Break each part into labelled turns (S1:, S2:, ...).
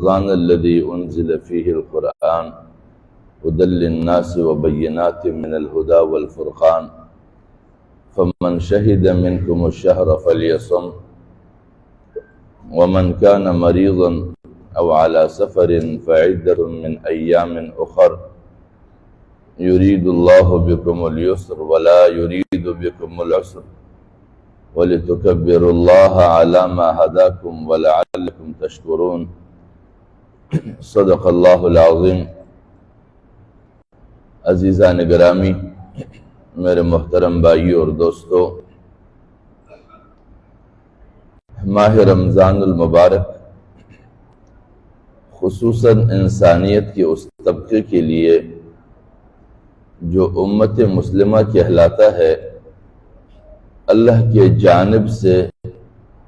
S1: رمضان الذي أنزل فيه القرآن هدى للناس وبينات من الهدى والفرقان فمن شهد منكم الشهر فليصم ومن كان مريضا أو على سفر فعدة من أيام أخر يريد الله بكم اليسر ولا يريد بكم العسر ولتكبروا الله على ما هداكم ولعلكم تشكرون صدق اللہ العظیم۔ عزیزان گرامی، میرے محترم بھائیو اور دوستو، ماہ رمضان المبارک خصوصاً انسانیت کے اس طبقے کے لیے جو امت مسلمہ کہلاتا ہے، اللہ کے جانب سے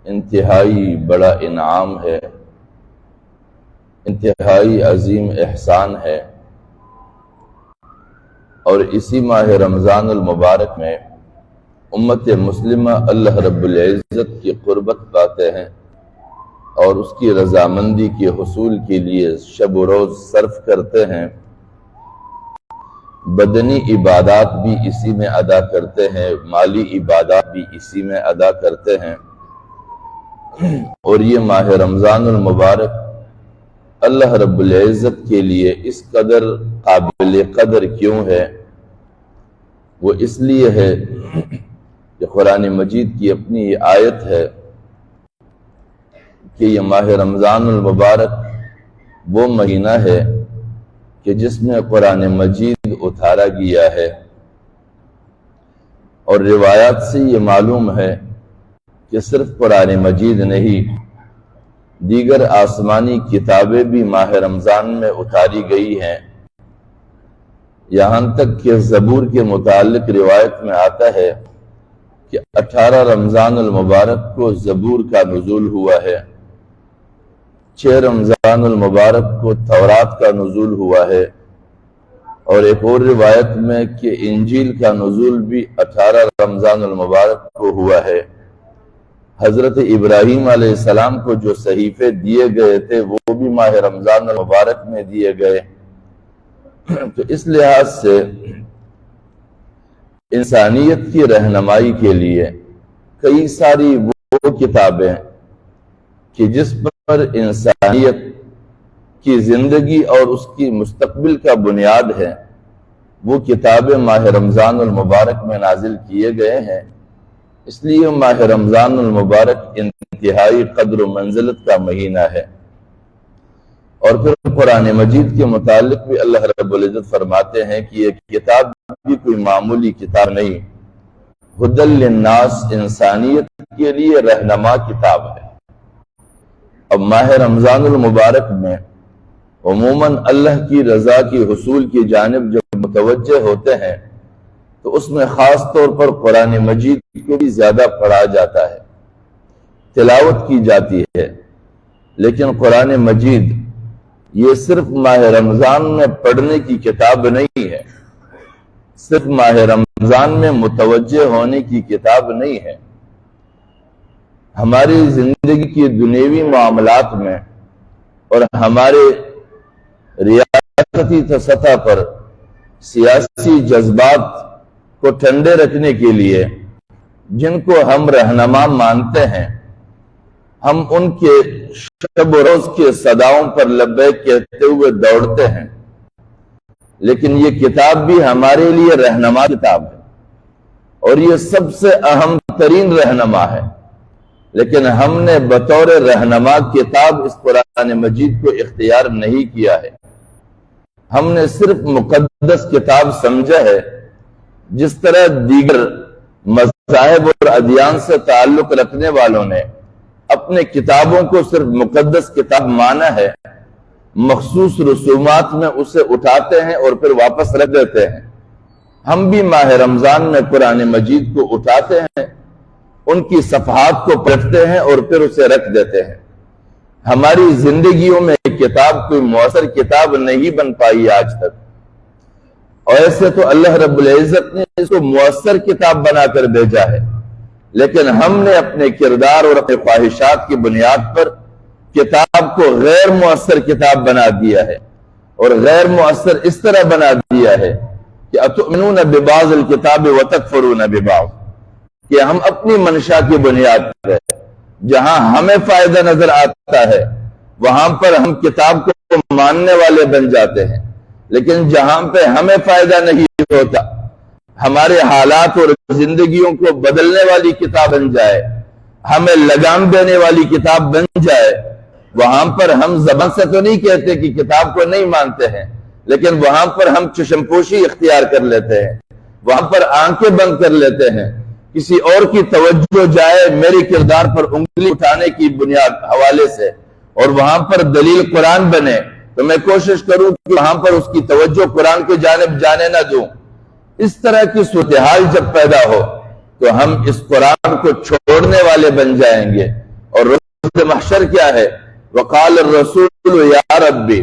S1: انتہائی بڑا انعام ہے، انتہائی عظیم احسان ہے۔ اور اسی ماہ رمضان المبارک میں امت مسلمہ اللہ رب العزت کی قربت پاتے ہیں اور اس کی رضامندی کے حصول کے لیے شب و روز صرف کرتے ہیں، بدنی عبادات بھی اسی میں ادا کرتے ہیں، مالی عبادات بھی اسی میں ادا کرتے ہیں۔ اور یہ ماہ رمضان المبارک اللہ رب العزت کے لیے اس قدر قابل قدر کیوں ہے؟ وہ اس لیے ہے کہ قرآن مجید کی اپنی یہ آیت ہے کہ یہ ماہ رمضان المبارک وہ مہینہ ہے کہ جس میں قرآن مجید اتارا گیا ہے، اور روایات سے یہ معلوم ہے کہ صرف قرآن مجید نہیں، دیگر آسمانی کتابیں بھی ماہ رمضان میں اتاری گئی ہیں۔ یہاں تک کہ زبور کے متعلق روایت میں آتا ہے کہ 18 رمضان المبارک کو زبور کا نزول ہوا ہے، 6 رمضان المبارک کو تورات کا نزول ہوا ہے، اور ایک اور روایت میں کہ انجیل کا نزول بھی 18 رمضان المبارک کو ہوا ہے۔ حضرت ابراہیم علیہ السلام کو جو صحیفے دیے گئے تھے وہ بھی ماہ رمضان المبارک میں دیے گئے۔ تو اس لحاظ سے انسانیت کی رہنمائی کے لیے کئی ساری وہ کتابیں کہ جس پر انسانیت کی زندگی اور اس کی مستقبل کا بنیاد ہے، وہ کتابیں ماہ رمضان المبارک میں نازل کیے گئے ہیں۔ اس لیے ماہ رمضان المبارک انتہائی قدر و منزلت کا مہینہ ہے۔ اور پھر قرآن مجید کے متعلق بھی اللہ رب العزت فرماتے ہیں کہ یہ کتاب بھی کوئی معمولی کتاب نہیں، ہدی للناس، انسانیت کے لیے رہنما کتاب ہے۔ اب ماہ رمضان المبارک میں عموماً اللہ کی رضا کی حصول کی جانب جب متوجہ ہوتے ہیں تو اس میں خاص طور پر قرآن مجید کو بھی زیادہ پڑھا جاتا ہے، تلاوت کی جاتی ہے۔ لیکن قرآن مجید یہ صرف ماہ رمضان میں پڑھنے کی کتاب نہیں ہے، صرف ماہ رمضان میں متوجہ ہونے کی کتاب نہیں ہے۔ ہماری زندگی کی دنیوی معاملات میں اور ہمارے ریاستی سطح پر سیاسی جذبات کو ٹھنڈے رکھنے کے لیے جن کو ہم رہنما مانتے ہیں، ہم ان کے شب و روز کے صداؤں پر لبیک کہتے ہوئے دوڑتے ہیں، لیکن یہ کتاب بھی ہمارے لیے رہنما کتاب ہے، اور یہ سب سے اہم ترین رہنما ہے۔ لیکن ہم نے بطور رہنما کتاب اس قرآن مجید کو اختیار نہیں کیا ہے، ہم نے صرف مقدس کتاب سمجھا ہے۔ جس طرح دیگر مذاہب اور ادیان سے تعلق رکھنے والوں نے اپنے کتابوں کو صرف مقدس کتاب مانا ہے، مخصوص رسومات میں اسے اٹھاتے ہیں اور پھر واپس رکھ دیتے ہیں، ہم بھی ماہ رمضان میں قرآن مجید کو اٹھاتے ہیں، ان کی صفحات کو پلٹتے ہیں اور پھر اسے رکھ دیتے ہیں۔ ہماری زندگیوں میں کتاب کوئی مؤثر کتاب نہیں بن پائی آج تک، اور ایسے تو اللہ رب العزت نے اس کو مؤثر کتاب بنا کر بھیجا ہے، لیکن ہم نے اپنے کردار اور اپنے خواہشات کی بنیاد پر کتاب کو غیر مؤثر کتاب بنا دیا ہے، اور غیر مؤثر اس طرح بنا دیا ہے کہ اتؤمنون ببعض الکتاب وتکفرون ببعض، کہ ہم اپنی منشا کی بنیاد پر جہاں ہمیں فائدہ نظر آتا ہے وہاں پر ہم کتاب کو ماننے والے بن جاتے ہیں، لیکن جہاں پہ ہمیں فائدہ نہیں ہوتا، ہمارے حالات اور زندگیوں کو بدلنے والی کتاب بن جائے، ہمیں لگام دینے والی کتاب بن جائے، وہاں پر ہم زبان سے تو نہیں کہتے کہ کتاب کو نہیں مانتے ہیں، لیکن وہاں پر ہم چشم پوشی اختیار کر لیتے ہیں، وہاں پر آنکھیں بند کر لیتے ہیں، کسی اور کی توجہ جائے میری کردار پر انگلی اٹھانے کی بنیاد حوالے سے، اور وہاں پر دلیل قرآن بنے تو میں کوشش کروں کہ وہاں پر اس کی توجہ قرآن کی جانب جانے نہ دوں۔ اس طرح کی صورتحال جب پیدا ہو تو ہم اس قرآن کو چھوڑنے والے بن جائیں گے، اور روز محشر کیا ہے؟ وقال الرسول یا ربی،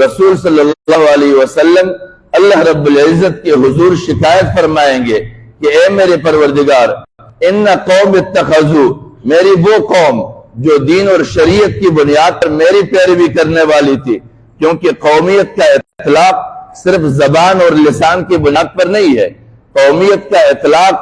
S1: رسول صلی اللہ علیہ وسلم اللہ رب العزت کے حضور شکایت فرمائیں گے کہ اے میرے پروردگار، ان قوم اتخذوا، میری وہ قوم جو دین اور شریعت کی بنیاد پر میری پیروی کرنے والی تھی، کیونکہ قومیت کا اطلاق صرف زبان اور لسان کی بنیاد پر نہیں ہے، قومیت کا اطلاق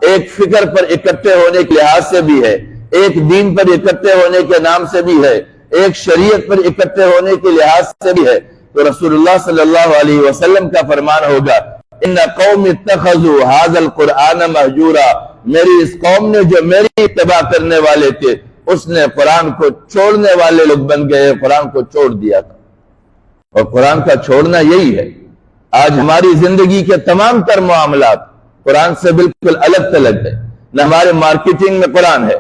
S1: ایک فکر پر اکٹھے ہونے کے لحاظ سے بھی ہے، ایک دین پر اکٹھے ہونے کے نام سے بھی ہے، ایک شریعت پر اکٹھے ہونے کے لحاظ سے بھی ہے۔ تو رسول اللہ صلی اللہ علیہ وسلم کا فرمان ہوگا ان قوم اتخذوا هذا القرآن مہجورا، میری اس قوم نے جو میری اتباع کرنے والے تھے اس نے قرآن کو چھوڑنے والے لوگ بن گئے، قرآن کو چھوڑ دیا تھا۔ اور قرآن کا چھوڑنا یہی ہے، آج ہماری زندگی کے تمام تر معاملات قرآن سے بالکل الگ تلگ ہے، نہ ہمارے مارکیٹنگ میں قرآن ہے،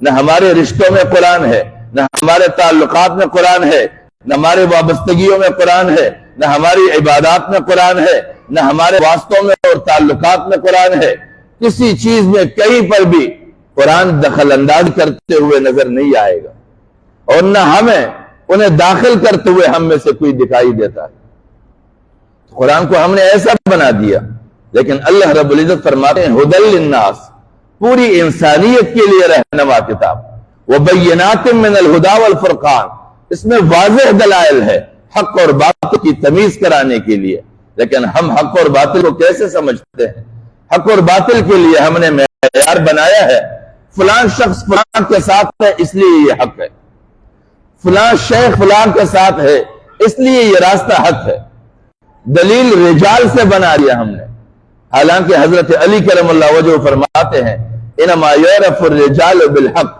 S1: نہ ہمارے رشتوں میں قرآن ہے، نہ ہمارے تعلقات میں قرآن ہے، نہ ہمارے وابستگیوں میں قرآن ہے، نہ ہماری عبادات میں قرآن ہے، نہ ہمارے واسطوں میں اور تعلقات میں قرآن ہے۔ کسی چیز میں کہیں پر بھی قرآن دخل انداز کرتے ہوئے نظر نہیں آئے گا، اور نہ ہمیں انہیں داخل کرتے ہوئے ہم میں سے کوئی دکھائی دیتا ہے۔ قرآن کو ہم نے ایسا بنا دیا، لیکن اللہ رب العزت فرماتے ہیں ھدی للناس، پوری انسانیت کے لیے رہنما کتاب، وبینات من الہدی والفرقان، اس میں واضح دلائل ہے حق اور باطل کی تمیز کرانے کے لیے۔ لیکن ہم حق اور باطل کو کیسے سمجھتے ہیں؟ حق اور باطل کے لیے ہم نے معیار بنایا ہے، فلان شخص فلان کے ساتھ ہے اس لیے یہ حق ہے، فلان شیخ فلان کے ساتھ ہے اس لیے یہ راستہ حق ہے، دلیل رجال سے بنا دیا ہم نے۔ حالانکہ حضرت علی کرم اللہ وجہ فرماتے ہیں انما یعرف الرجال بالحق،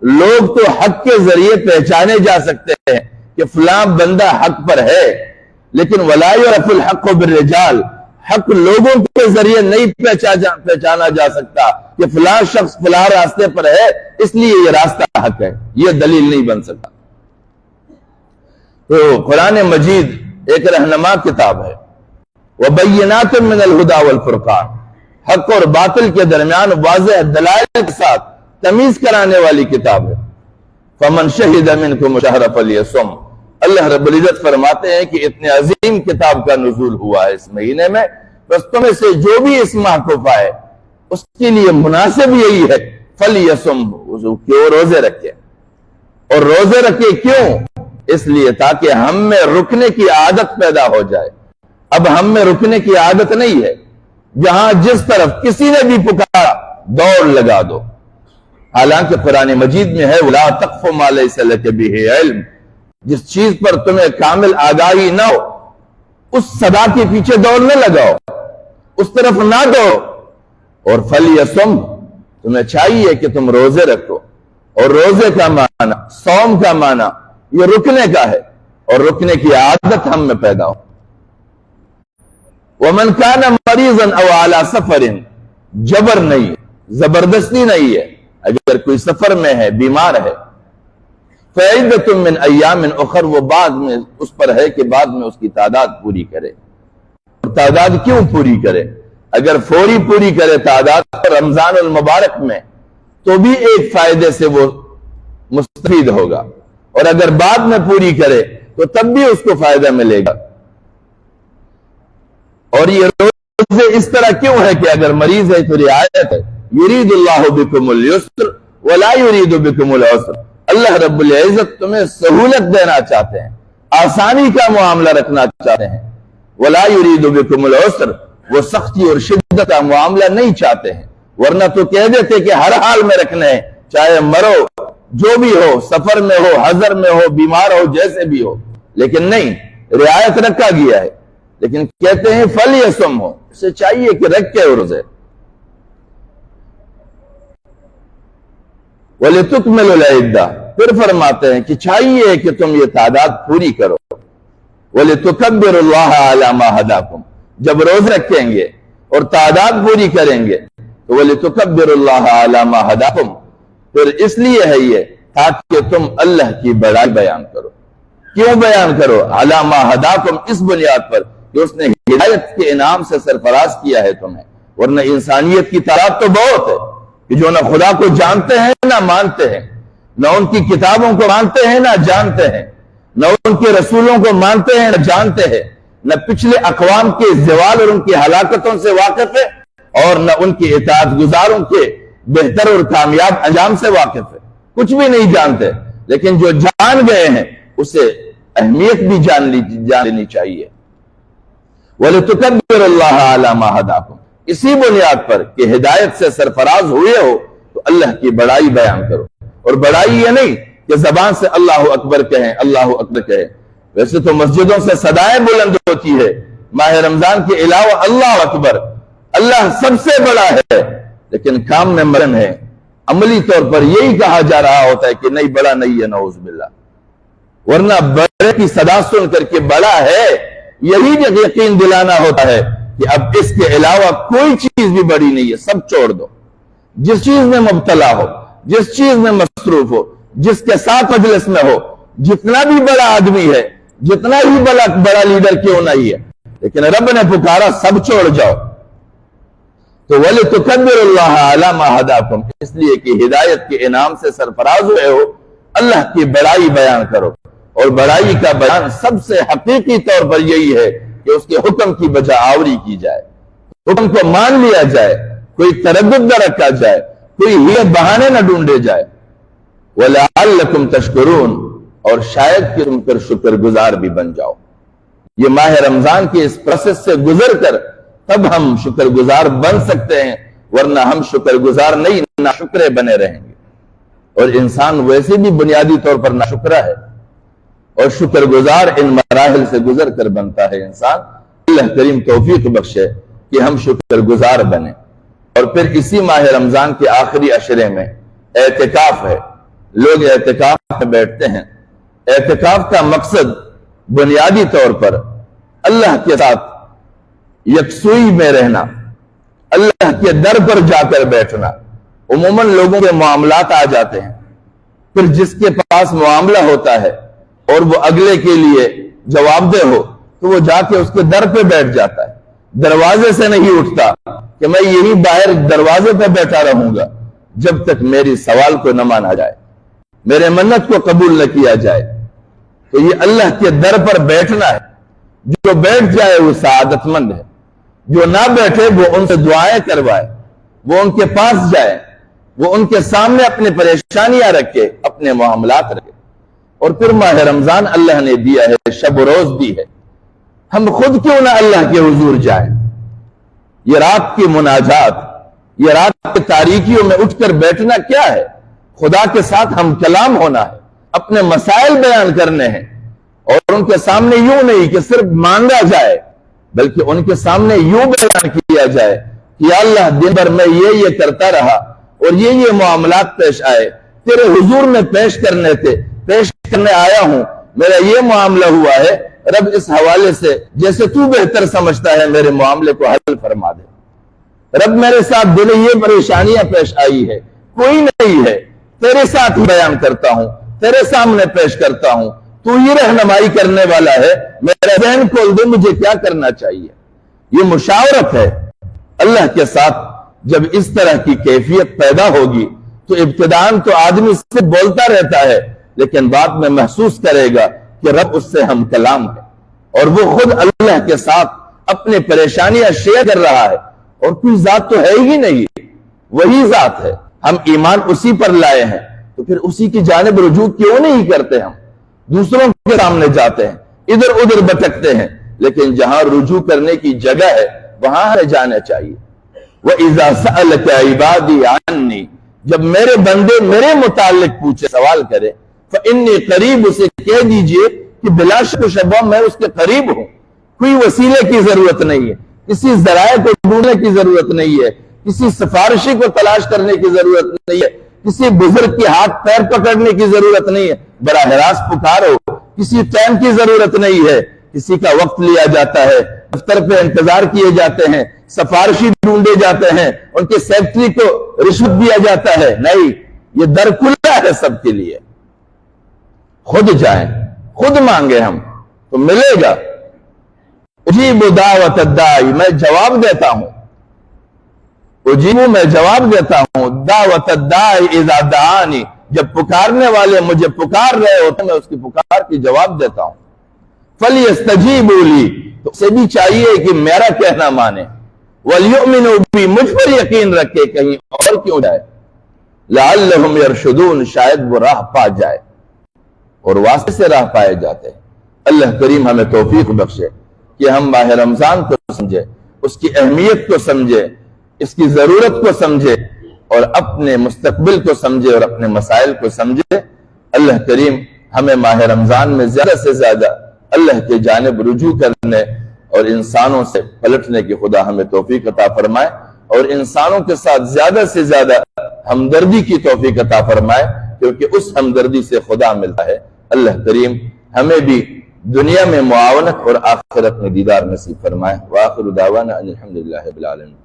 S1: لوگ تو حق کے ذریعے پہچانے جا سکتے ہیں کہ فلاں بندہ حق پر ہے، لیکن ولا یعرف الحق بالرجال، حق لوگوں کے ذریعے نہیں پہچانا جا سکتا کہ فلاں شخص فلاں راستے پر ہے اس لیے یہ راستہ حق ہے، یہ دلیل نہیں بن سکتا۔ تو قرآن مجید ایک رہنما کتاب ہے، وبینات من الہدی والفرقان، حق اور باطل کے درمیان واضح دلائل کے ساتھ تمیز کرانے والی کتاب ہے۔ فمن شہد منکم الشہر فلیصم، اللہ رب العزت فرماتے ہیں کہ اتنے عظیم کتاب کا نزول ہوا ہے اس مہینے میں، بس تمہیں سے جو بھی اس ماہ کو پائے اس کے لیے مناسب یہی ہے فلیصم، کہ وہ روزے رکھے۔ اور روزے رکھے کیوں؟ اس لیے تاکہ ہم میں رکنے کی عادت پیدا ہو جائے۔ اب ہم میں رکنے کی عادت نہیں ہے، جہاں جس طرف کسی نے بھی پکارا دوڑ لگا دو۔ حالانکہ قرآن مجید میں ہے وَلَا تَقْفُ مَا لَيْسَ لَكَ بِهِ عِلْمٌ، جس چیز پر تمہیں کامل آگاہی نہ ہو اس صدا کے پیچھے دوڑ نہ لگاؤ، اس طرف نہ دوڑو۔ اور فَلْيَصُمْ، تمہیں چاہیے کہ تم روزے رکھو، اور روزے کا معنی، صوم کا معنی یہ رکنے کا ہے، اور رکنے کی عادت ہم میں پیدا ہو۔ وَمَنْ كَانَ مَرِيضًا أَوْ عَلَى سَفَرٍ، جبر نہیں، زبردستی نہیں ہے، اگر کوئی سفر میں ہے، بیمار ہے، فَعِدَّةٌ مِّنْ أَيَّامٍ أُخَرَ، وہ بعد میں اس پر ہے کہ بعد میں اس کی تعداد پوری کرے۔ اور تعداد کیوں پوری کرے؟ اگر فوری پوری کرے تعداد رمضان المبارک میں تو بھی ایک فائدے سے وہ مستفید ہوگا، اور اگر بعد میں پوری کرے تو تب بھی اس کو فائدہ ملے گا۔ اور یہ روزے اس طرح کیوں ہے کہ اگر مریض ہے تو رعایت ہے، یرید اللہ بکم اليسر ولا یرید بکم العسر، اللہ رب العزت تمہیں سہولت دینا چاہتے ہیں، آسانی کا معاملہ رکھنا چاہتے ہیں۔ وَلَا يُرِيدُ بِكُمُ الْعُسْرَ، وہ سختی اور شدت کا معاملہ نہیں چاہتے ہیں، ورنہ تو کہہ دیتے کہ ہر حال میں رکھنا ہے، چاہے مرو، جو بھی ہو، سفر میں ہو، حضر میں ہو، بیمار ہو، جیسے بھی ہو، لیکن نہیں، رعایت رکھا گیا ہے۔ لیکن کہتے ہیں فَلْيَصُمْ، ہو اسے چاہیے کہ رکھ کے روزے۔ وَلِتُكْمِلُوا الْعِدَّةَ، پھر فرماتے ہیں کہ چاہیے کہ تم یہ تعداد پوری کرو۔ وَلِتُكَبِّرُوا اللَّهَ عَلَى مَا هَدَاكُمْ، جب روز رکھیں گے اور تعداد پوری کریں گے تو وَلِتُكَبِّرُوا اللَّهَ عَلَى مَا هَدَاكُمْ، پھر اس لیے ہے یہ تاکہ تم اللہ کی بڑائی بیان کرو۔ کیوں بیان کرو؟ عَلَى مَا هَدَاكُمْ، اس بنیاد پر کہ اس نے ہدایت کے انعام سے سرفراز کیا ہے تمہیں، ورنہ انسانیت کی تعداد تو بہت ہے کہ جو نہ خدا کو جانتے ہیں نہ مانتے ہیں، نہ ان کی کتابوں کو مانتے ہیں نہ جانتے ہیں، نہ ان کے رسولوں کو مانتے ہیں نہ جانتے ہیں، نہ پچھلے اقوام کے زوال اور ان کی ہلاکتوں سے واقف ہے، اور نہ ان کے اطاعت گزاروں کے بہتر اور کامیاب انجام سے واقف ہے، کچھ بھی نہیں جانتے۔ لیکن جو جان گئے ہیں اسے اہمیت بھی جان لینی چاہیے۔ وَلِتُكَبِّرُوا اللَّهَ عَلَى مَا هَدَاكُمْ، اسی بنیاد پر کہ ہدایت سے سرفراز ہوئے ہو تو اللہ کی بڑائی بیان کرو۔ اور بڑائی یہ نہیں کہ زبان سے اللہ اکبر کہیں، اللہ اکبر کہیں، ویسے تو مسجدوں سے صدائیں بلند ہوتی ہے ماہ رمضان کے علاوہ اللہ اکبر، اللہ سب سے بڑا ہے، لیکن کام میں مرن ہے، عملی طور پر یہی کہا جا رہا ہوتا ہے کہ نہیں بڑا نہیں ہے، نعوذ باللہ، ورنہ بڑے کی صدا سن کر کے بڑا ہے یہی یقین دلانا ہوتا ہے کہ اب اس کے علاوہ کوئی چیز بھی بڑی نہیں ہے، سب چھوڑ دو۔ جس چیز میں مبتلا ہو، جس چیز میں مصروف ہو، جس کے ساتھ مجلس میں ہو، جتنا بھی بڑا آدمی ہے، جتنا ہی بڑا لیڈر کیوں نہیں ہے، لیکن رب نے پکارا سب چھوڑ جاؤ۔ تو وَلِتُكَبِّرُوا اللَّهَ عَلَى مَا هَدَاكُمْ، اس لیے کہ ہدایت کے انعام سے سرفراز ہوئے ہو، اللہ کی بڑائی بیان کرو۔ اور بڑائی کا بیان سب سے حقیقی طور پر یہی ہے کہ اس کے حکم کی بجا آوری کی جائے، حکم کو مان لیا جائے، کوئی تردد نہ رکھا جائے، کوئی ہیلے بہانے نہ ڈھونڈے جائے۔ وَلَعَلَّكُمْ تَشْكُرُونَ، اور شاید کہ تم پر شکر گزار بھی بن جاؤ۔ یہ ماہ رمضان کی اس پروسیس سے گزر کر تب ہم شکر گزار بن سکتے ہیں، ورنہ ہم شکر گزار نہیں، ناشکرے بنے رہیں گے۔ اور انسان ویسے بھی بنیادی طور پر ناشکرا ہے، اور شکر گزار ان مراحل سے گزر کر بنتا ہے انسان۔ اللہ کریم توفیق بخشے کہ ہم شکر گزار بنیں۔ اور پھر اسی ماہ رمضان کے آخری عشرے میں اعتکاف ہے، لوگ اعتکاف میں بیٹھتے ہیں۔ اعتکاف کا مقصد بنیادی طور پر اللہ کے ساتھ یکسوئی میں رہنا، اللہ کے در پر جا کر بیٹھنا۔ عموماً لوگوں کے معاملات آ جاتے ہیں، پھر جس کے پاس معاملہ ہوتا ہے اور وہ اگلے کے لیے جواب دہ ہو تو وہ جا کے اس کے در پہ بیٹھ جاتا ہے، دروازے سے نہیں اٹھتا کہ میں یہی باہر دروازے پہ بیٹھا رہوں گا جب تک میری سوال کو نہ مانا جائے، میرے منت کو قبول نہ کیا جائے۔ تو یہ اللہ کے در پر بیٹھنا ہے۔ جو بیٹھ جائے وہ سعادت مند ہے، جو نہ بیٹھے وہ ان سے دعائیں کروائے، وہ ان کے پاس جائے، وہ ان کے سامنے اپنی پریشانیاں رکھے، اپنے معاملات رکھے۔ اور پھر ماہ رمضان اللہ نے دیا ہے، شب و روز دی ہے، ہم خود کیوں نہ اللہ کے حضور جائیں۔ یہ رات کی مناجات، یہ رات کی تاریکیوں میں اٹھ کر بیٹھنا کیا ہے؟ خدا کے ساتھ ہم کلام ہونا ہے، اپنے مسائل بیان کرنے ہیں، اور ان کے سامنے یوں نہیں کہ صرف مانگا جائے، بلکہ ان کے سامنے یوں بیان کیا جائے کہ یا اللہ دن بھر میں یہ کرتا رہا اور یہ معاملات پیش آئے، تیرے حضور میں پیش کرنے آیا ہوں، میرا یہ معاملہ ہوا ہے، رب اس حوالے سے جیسے تو بہتر سمجھتا ہے میرے معاملے کو حل فرما دے۔ رب میرے ساتھ دل یہ پریشانیاں پیش آئی ہے، کوئی نہیں ہے، تیرے ساتھ ہی بیان کرتا ہوں، تیرے سامنے پیش کرتا ہوں، تو ہی رہنمائی کرنے والا ہے، میرا ذہن کھول دے مجھے کیا کرنا چاہیے۔ یہ مشاورت ہے اللہ کے ساتھ۔ جب اس طرح کی کیفیت پیدا ہوگی تو ابتداءً تو آدمی صرف بولتا رہتا ہے، لیکن بعد میں محسوس کرے گا کہ رب اس سے ہم کلام ہے، اور وہ خود اللہ کے ساتھ اپنے پریشانیاں شیئر کر رہا ہے، اور کوئی ذات تو ہے ہی نہیں، وہی ذات ہے۔ ہم ایمان اسی پر لائے ہیں، تو پھر اسی کی جانب رجوع کیوں نہیں کرتے؟ ہم دوسروں کے سامنے جاتے ہیں، ادھر ادھر بھٹکتے ہیں، لیکن جہاں رجوع کرنے کی جگہ ہے وہاں ہمیں جانا چاہیے۔ وَإِذَا سَأَلَكَ عِبَادِي عَنِّي، جب میرے بندے میرے متعلق پوچھے، سوال کرے، فَإِنِّي قریب، اسے کہہ دیجئے کہ بلا شک و شبہ میں اس کے قریب ہوں۔ کوئی وسیلے کی ضرورت نہیں ہے، کسی ذرائع کو ڈھونڈنے کی ضرورت نہیں ہے، کسی سفارشی کو تلاش کرنے کی ضرورت نہیں ہے، کسی بزرگ کے ہاتھ پیر پکڑنے کی ضرورت نہیں ہے، براہ راست پکارو، کسی ٹائم کی ضرورت نہیں ہے، کسی کا وقت لیا جاتا ہے، دفتر پہ انتظار کیے جاتے ہیں، سفارشی ڈھونڈے جاتے ہیں، ان کے سیکٹری کو رشوت دیا جاتا ہے، نہیں، یہ در کھلا ہے سب کے لیے۔ خود جائیں، خود مانگے ہم تو ملے گا۔ اجیب دعوت الداعی، میں جواب دیتا ہوں، اجیب، میں جواب دیتا ہوں، دعوت الداعی اذا دعانی، جب پکارنے والے مجھے پکار رہے ہوتے میں اس کی پکار کی جواب دیتا ہوں۔ فَلْيَسْتَجِيبُوا لِي، تو اسے بھی چاہیے کہ میرا کہنا مانے، وَلْيُؤْمِنُوا بِي، مجھ پر یقین رکھے، کہیں اور کیوں جائے، لَعَلَّهُمْ يَرْشُدُونَ، شاید وہ راہ پا جائے، اور واسطے سے راہ پائے جاتے ہیں۔ اللہ کریم ہمیں توفیق بخشے کہ ہم ماہ رمضان کو سمجھے، اس کی اہمیت کو سمجھے، اس کی ضرورت کو سمجھے، اور اپنے مستقبل کو سمجھے اور اپنے مسائل کو سمجھے۔ اللہ کریم ہمیں ماہ رمضان میں زیادہ سے زیادہ اللہ کے جانب رجوع کرنے اور انسانوں سے پلٹنے کی خدا ہمیں توفیق عطا فرمائے، اور انسانوں کے ساتھ زیادہ سے زیادہ ہمدردی کی توفیق عطا فرمائے، کیونکہ اس ہمدردی سے خدا ملتا ہے۔ اللہ کریم ہمیں بھی دنیا میں معاونت اور آخرت میں دیدار نصیب فرمائے۔ وآخر دعوانا ان الحمدللہ رب العالمین۔